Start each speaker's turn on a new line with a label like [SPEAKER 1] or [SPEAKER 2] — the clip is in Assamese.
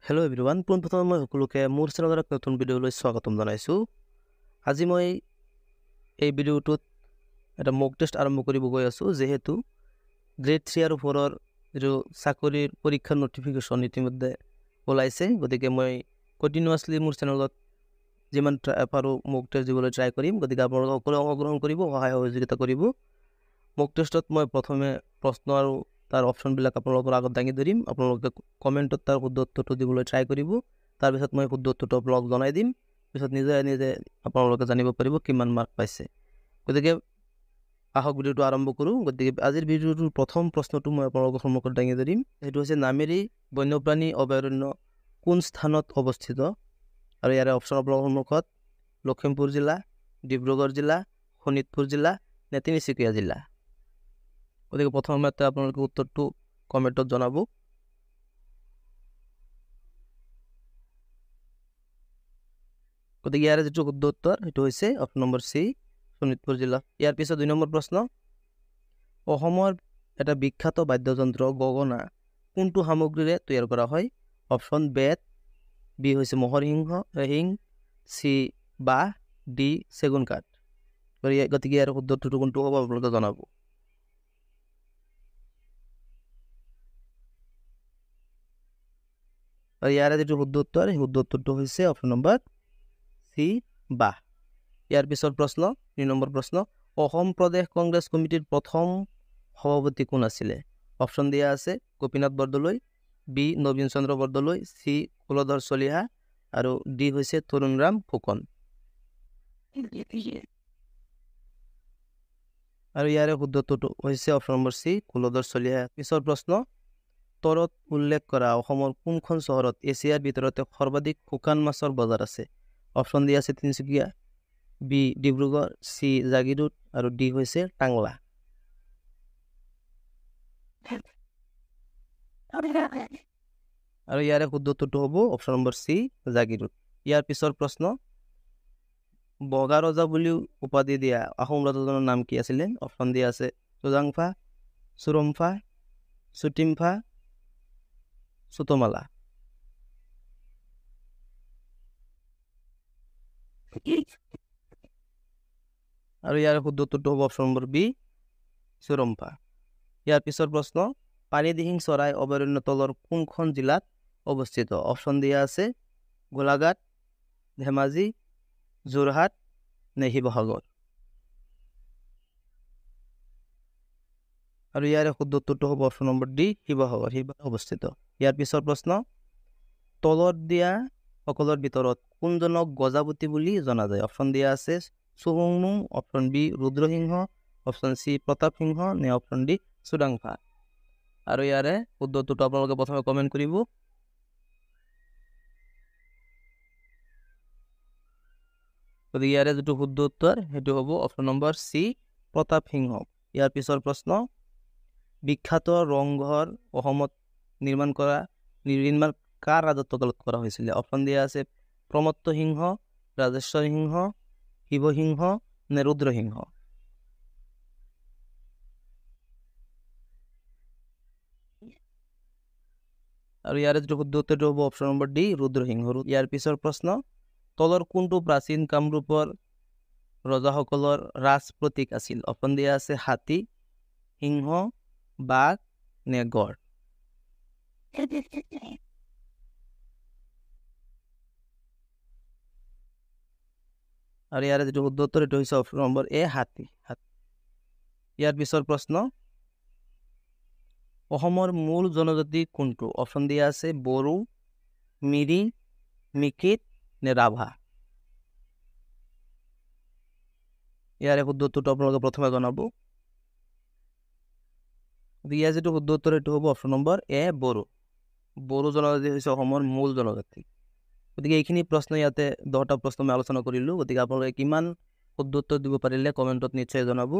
[SPEAKER 1] হেল্ল' এভৰিৱান, পোনপ্ৰথমে মই সকলোকে মোৰ চেনেলৰ এক নতুন ভিডিঅ'লৈ স্বাগতম জনাইছোঁ। আজি মই এই ভিডিঅ'টোত এটা মক টেষ্ট আৰম্ভ কৰিব গৈ আছোঁ, যিহেতু গ্ৰেড 3 আৰু 4ৰ যিটো চাকৰিৰ পৰীক্ষাৰ নটিফিকেশ্যন ইতিমধ্যে ওলাইছে। গতিকে মই কণ্টিনিউৱাছলি মোৰ চেনেলত যিমান পাৰোঁ মক টেষ্ট দিবলৈ ট্ৰাই কৰিম। গতিকে আপোনালোকে সকলোৱে অংশগ্ৰহণ কৰিব, সহায় সহযোগিতা কৰিব। মক টেষ্টত মই প্ৰথমে প্ৰশ্ন আৰু তাৰ অপশ্যনবিলাক আপোনালোকৰ আগত দাঙি ধৰিম। আপোনালোকে কমেণ্টত তাৰ শুদ্ধ উত্তৰটো দিবলৈ ট্ৰাই কৰিব। তাৰপিছত মই শুদ্ধ উত্তৰটো আপোনালোকক জনাই দিম। পিছত নিজে নিজে আপোনালোকে জানিব পাৰিব কিমান মাৰ্ক পাইছে। গতিকে আহক ভিডিঅ'টো আৰম্ভ কৰোঁ। গতিকে আজিৰ ভিডিঅ'টোৰ প্ৰথম প্ৰশ্নটো মই আপোনালোকৰ সন্মুখত দাঙি ধৰিম। সেইটো হৈছে নামেৰি বন্যপ্ৰাণী অভয়াৰণ্য কোন স্থানত অৱস্থিত? আৰু ইয়াৰে অপশ্যন আপোনালোকৰ সন্মুখত লখিমপুৰ জিলা, ডিব্ৰুগড় জিলা, শোণিতপুৰ জিলা নে তিনিচুকীয়া জিলা। গতিকে প্ৰথমতে আপোনালোকে উত্তৰটো কমেণ্টত জনাব। গতিকে ইয়াৰে যিটো শুদ্ধ উত্তৰ সেইটো হৈছে অপশ্যন নম্বৰ চি, শোণিতপুৰ জিলা। ইয়াৰ পিছত 2 নম্বৰ প্ৰশ্ন, অসমৰ এটা বিখ্যাত বাদ্যযন্ত্ৰ গগনা কোনটো সামগ্ৰীৰে তৈয়াৰ কৰা হয়? অপশ্যন বেত, বি হৈছে মহৰ শিং, চি বাঁহ, ডি চেগুন কাঠ। গতিকে ইয়াৰ শুদ্ধ উত্তৰটো কোনটো হ'ব আপোনালোকে জনাব। আৰু ইয়াৰে যিটো শুদ্ধ উত্তৰ সেই শুদ্ধ উত্তৰটো হৈছে অপশ্যন নম্বৰ চি বাঁহ। ইয়াৰ পিছৰ প্ৰশ্ন 2 নম্বৰ প্ৰশ্ন, অসম প্ৰদেশ কংগ্ৰেছ কমিটিৰ প্ৰথম সভাপতি কোন আছিলে? অপশ্যন দিয়া আছে গোপীনাথ বৰদলৈ, বি নবীন চন্দ্ৰ বৰদলৈ, চি কুলধৰ চলিহা আৰু ডি হৈছে তৰুণৰাম ফুকন। আৰু ইয়াৰে শুদ্ধ উত্তৰটো হৈছে option number C Kuladhar Chaliha. পিছৰ প্ৰশ্ন, তলত উল্লেখ কৰা অসমৰ কোনখন চহৰত এছিয়াৰ ভিতৰতে সৰ্বাধিক শুকান মাছৰ বজাৰ আছে? অপশ্যন দিয়া আছে তিনিচুকীয়া, বি ডিব্ৰুগড়, চি জাগিৰোড আৰু ডি হৈছে টাংলা। আৰু ইয়াৰে শুদ্ধ উত্তৰটো হ'ব অপশ্যন নম্বৰ চি জাগিৰোড। ইয়াৰ পিছৰ প্ৰশ্ন, বগা ৰজা বুলিও উপাধি দিয়া আহোম ৰজাজনৰ নাম কি আছিলে? অপশ্যন দিয়া আছে চুজাংফা, চুৰমফা, চুটিমফা, চুতমালা। আৰু ইয়াৰ শুদ্ধ উত্তৰটো হ'ব অপশ্যন নম্বৰ বি চুৰমফা। ইয়াৰ পিছৰ প্ৰশ্ন, পানীদিহিং চৰাই অভয়াৰণ্য তলৰ কোনখন জিলাত অৱস্থিত? অপশ্যন দিয়া আছে গোলাঘাট, ধেমাজি, যোৰহাট নে শিৱসাগৰ। আৰু ইয়াৰে শুদ্ধ উত্তৰটো হ'ব অপশ্যন নম্বৰ ডি শিৱসাগৰ অৱস্থিত। ইয়াৰ পিছৰ প্ৰশ্ন, তলত দিয়া সকলৰ ভিতৰত কোনজনক গজাপতি বুলি জনা যায়? অপশ্যন দিয়া আছে চুহুংমুং, option B Rudrasingha, option C Pratap সিংহ নে অপশ্যন ডি চুডাংফা। আৰু ইয়াৰে শুদ্ধ উত্তৰটো আপোনালোকে প্ৰথমে কমেণ্ট কৰিব। গতিকে ইয়াৰে যিটো শুদ্ধ উত্তৰ সেইটো হ'ব অপশ্যন নম্বৰ চি প্ৰতাপ সিংহ। ইয়াৰ পিছৰ প্ৰশ্ন, বিখ্যাত ৰংঘৰ অসমত নিৰ্মাণ কাৰ ৰাজত্বকালত কৰা হৈছিলে? অপশ্যন দিয়া আছে প্ৰমত্ত সিংহ, ৰাজেশ্বৰ সিংহ, শিৱসিংহ নে ৰুদ্ৰসিংহ। আৰু ইয়াৰে যিটো শুদ্ধ উত্তৰটো হ'ব অপশ্যন নম্বৰ ডি ৰুদ্ৰসিংহ। ইয়াৰ পিছৰ প্ৰশ্ন, তলৰ কোনটো প্ৰাচীন কামৰূপৰ ৰজাসকলৰ ৰাজ প্ৰতীক আছিল? অপশ্যন দিয়া আছে হাতী, সিংহ, বাঘ নে গড়। আৰু ইয়াৰে যিটো শুদ্ধ উত্তৰ এইটো হৈছে অপশ্যন নম্বৰ এ হাতী। ইয়াৰ পিছৰ প্ৰশ্ন, অসমৰ মূল জনজাতি কোনটো? অপশ্যন দিয়া আছে বড়ো, মিৰি, মিকিত নে ৰাভা। ইয়াৰে শুদ্ধ উত্তৰটো আপোনালোকে প্ৰথমে জনাব। ইয়াৰ যিটো শুদ্ধ উত্তৰ এইটো হ'ব অপশ্যন নম্বৰ এ বড়ো। বড়ো জনজাতি হৈছে অসমৰ মূল জনজাতি। গতিকে এইখিনি প্ৰশ্ন ইয়াতে 10টা প্ৰশ্ন মই আলোচনা কৰিলোঁ। গতিকে আপোনালোকে কিমান শুদ্ধ উত্তৰ দিব পাৰিলে কমেণ্টত নিশ্চয় জনাব।